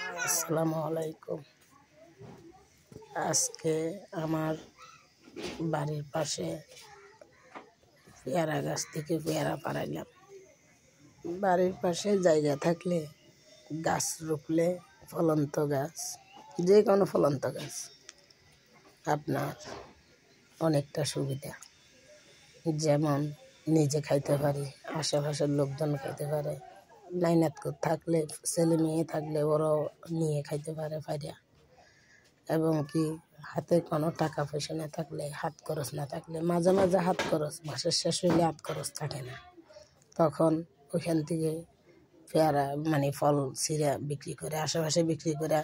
আসসালামু আলাইকুম। আজকে আমার বাড়ির পাশে পেয়ারা গাছ থেকে পেয়ারা পাড়াইলাম। বাড়ির পাশে জায়গা থাকলে গাছ রুপলে, ফলন্ত গাছ, যে কোনো ফলন্ত গাছ আপনার অনেকটা সুবিধা। যেমন নিজে খাইতে পারি, আশেপাশের লোকজন খাইতে পারে, লাইনাত থাকলে ছেলে মেয়ে থাকলে ওরাও নিয়ে খাইতে পারে ফাইরা। এবং কি হাতে কোনো টাকা পয়সা না থাকলে, হাত খরচ না থাকলে, মাঝে মাঝে হাত খরচ, মাসের শেষ হইলে হাত খরচ থাকে না, তখন ওইখান থেকে পেয়ারা ফল ছিঁড়া বিক্রি করে, আশেপাশে বিক্রি করে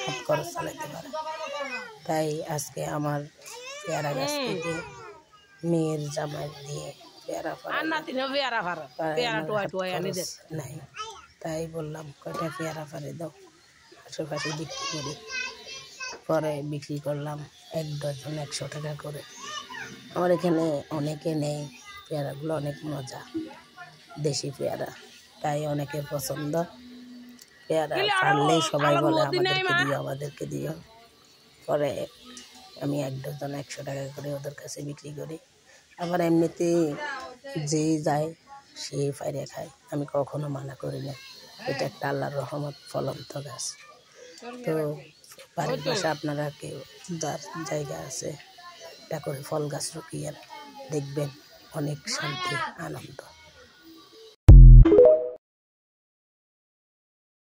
হাত খরচ চালাইতে পারে। তাই আজকে আমার পেয়ারা গাছ থেকে মেয়ের জামাই দিয়ে পেয়ারা নাই, তাই বললাম কয়টা পেয়ারা পারে দাও, আশেপাশে বিক্রি করি। পরে বিক্রি করলাম 1 ডজন 100 টাকা করে। আমার এখানে অনেকে নেই, পেয়ারাগুলো অনেক মজা, দেশি পেয়ারা, তাই অনেকের পছন্দ। পেয়ারা পারলেই সবাই বলে আমাদেরকে দিও, আমাদেরকে দিও। পরে আমি 1 ডজন 100 টাকা করে ওদের কাছে বিক্রি করি। আবার এমনিতেই যে যায় সে পাইরে খায়, আমি কখনো মানা করি না। এটা একটা আল্লাহর রহমত, ফলন্ত গাছ। তো বাড়ির পাশে আপনারা কেউ যার জায়গা আছে, এটা করে ফল গাছ রুকিয়ে দেখবেন, অনেক শান্তি, আনন্দ।